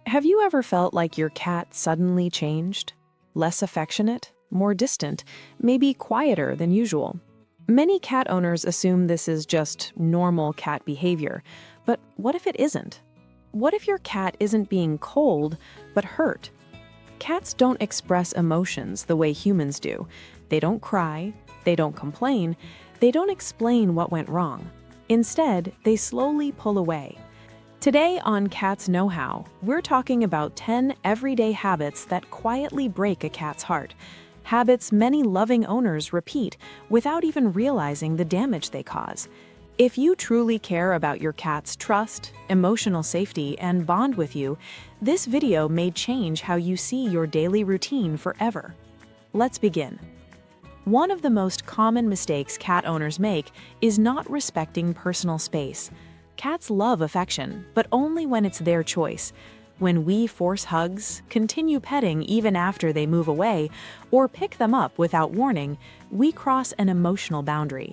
Have you ever felt like your cat suddenly changed? Less affectionate, more distant, maybe quieter than usual? Many cat owners assume this is just normal cat behavior, but what if it isn't? What if your cat isn't being cold, but hurt? Cats don't express emotions the way humans do. They don't cry, they don't complain, they don't explain what went wrong. Instead, they slowly pull away. Today on Cats Knowhow, we're talking about 10 everyday habits that quietly break a cat's heart. Habits many loving owners repeat without even realizing the damage they cause. If you truly care about your cat's trust, emotional safety, and bond with you, this video may change how you see your daily routine forever. Let's begin. One of the most common mistakes cat owners make is not respecting personal space. Cats love affection, but only when it's their choice. When we force hugs, continue petting even after they move away, or pick them up without warning, we cross an emotional boundary.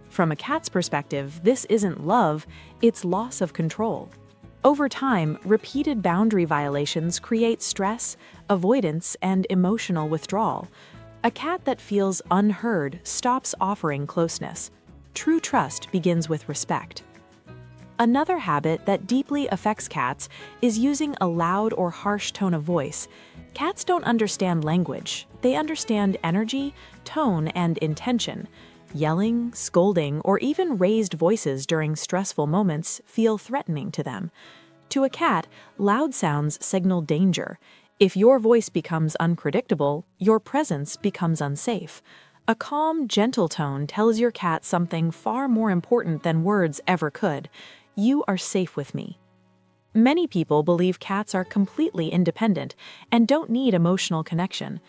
From a cat's perspective, this isn't love, it's loss of control. Over time, repeated boundary violations create stress, avoidance, and emotional withdrawal. A cat that feels unheard stops offering closeness. True trust begins with respect. Another habit that deeply affects cats is using a loud or harsh tone of voice. Cats don't understand language. They understand energy, tone, and intention. Yelling, scolding, or even raised voices during stressful moments feel threatening to them. To a cat, loud sounds signal danger. If your voice becomes unpredictable, your presence becomes unsafe. A calm, gentle tone tells your cat something far more important than words ever could. You are safe with me. Many people believe cats are completely independent and don't need emotional connection.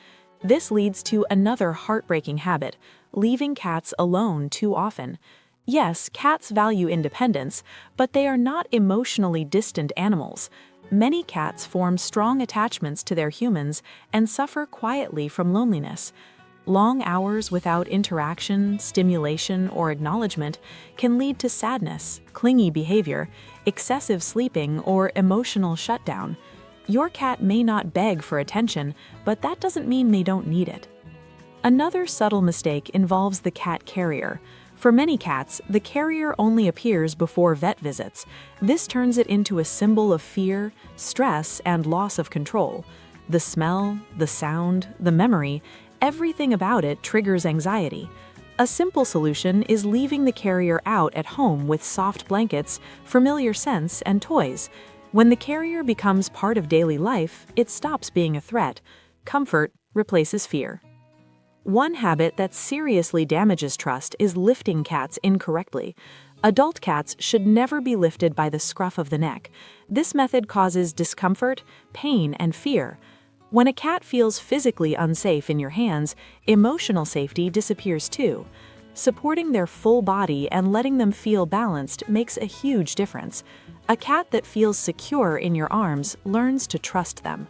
This leads to another heartbreaking habit, leaving cats alone too often. Yes, cats value independence, but they are not emotionally distant animals. Many cats form strong attachments to their humans and suffer quietly from loneliness. Long hours without interaction, stimulation, or acknowledgement can lead to sadness, clingy behavior, excessive sleeping, or emotional shutdown. Your cat may not beg for attention, but that doesn't mean they don't need it. Another subtle mistake involves the cat carrier. For many cats, the carrier only appears before vet visits. This turns it into a symbol of fear, stress, and loss of control. The smell, the sound, the memory, everything about it triggers anxiety. A simple solution is leaving the carrier out at home with soft blankets, familiar scents, and toys. When the carrier becomes part of daily life, it stops being a threat. Comfort replaces fear. One habit that seriously damages trust is lifting cats incorrectly. Adult cats should never be lifted by the scruff of the neck. This method causes discomfort, pain, and fear. When a cat feels physically unsafe in your hands, emotional safety disappears too. Supporting their full body and letting them feel balanced makes a huge difference. A cat that feels secure in your arms learns to trust them.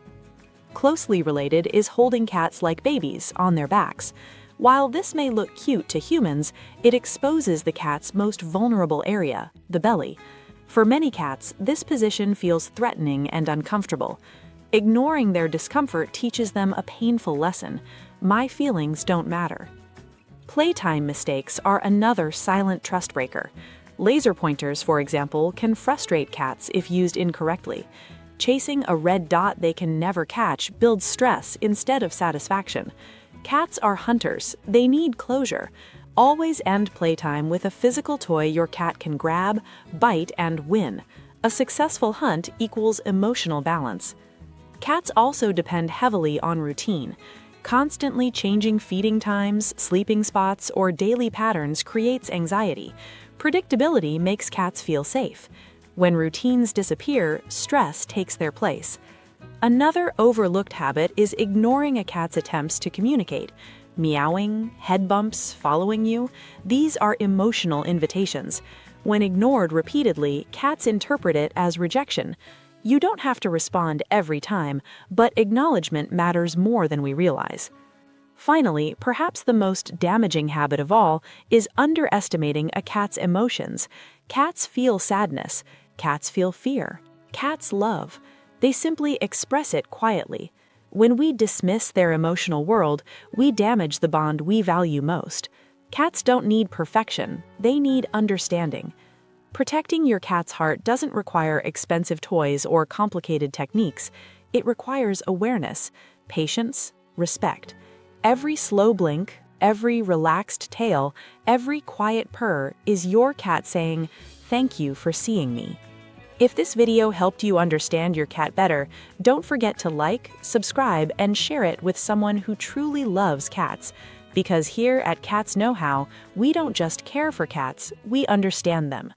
Closely related is holding cats like babies on their backs. While this may look cute to humans, it exposes the cat's most vulnerable area, the belly. For many cats, this position feels threatening and uncomfortable. Ignoring their discomfort teaches them a painful lesson. My feelings don't matter. Playtime mistakes are another silent trust breaker. Laser pointers, for example, can frustrate cats if used incorrectly. Chasing a red dot they can never catch builds stress instead of satisfaction. Cats are hunters. They need closure. Always end playtime with a physical toy your cat can grab, bite, and win. A successful hunt equals emotional balance. Cats also depend heavily on routine. Constantly changing feeding times, sleeping spots, or daily patterns creates anxiety. Predictability makes cats feel safe. When routines disappear, stress takes their place. Another overlooked habit is ignoring a cat's attempts to communicate. Meowing, head bumps, following you, these are emotional invitations. When ignored repeatedly, cats interpret it as rejection. You don't have to respond every time, but acknowledgement matters more than we realize. Finally, perhaps the most damaging habit of all is underestimating a cat's emotions. Cats feel sadness. Cats feel fear. Cats love. They simply express it quietly. When we dismiss their emotional world, we damage the bond we value most. Cats don't need perfection, they need understanding. Protecting your cat's heart doesn't require expensive toys or complicated techniques. It requires awareness, patience, respect. Every slow blink, every relaxed tail, every quiet purr is your cat saying, "Thank you for seeing me." If this video helped you understand your cat better, don't forget to like, subscribe, and share it with someone who truly loves cats. Because here at Cats Know How, we don't just care for cats, we understand them.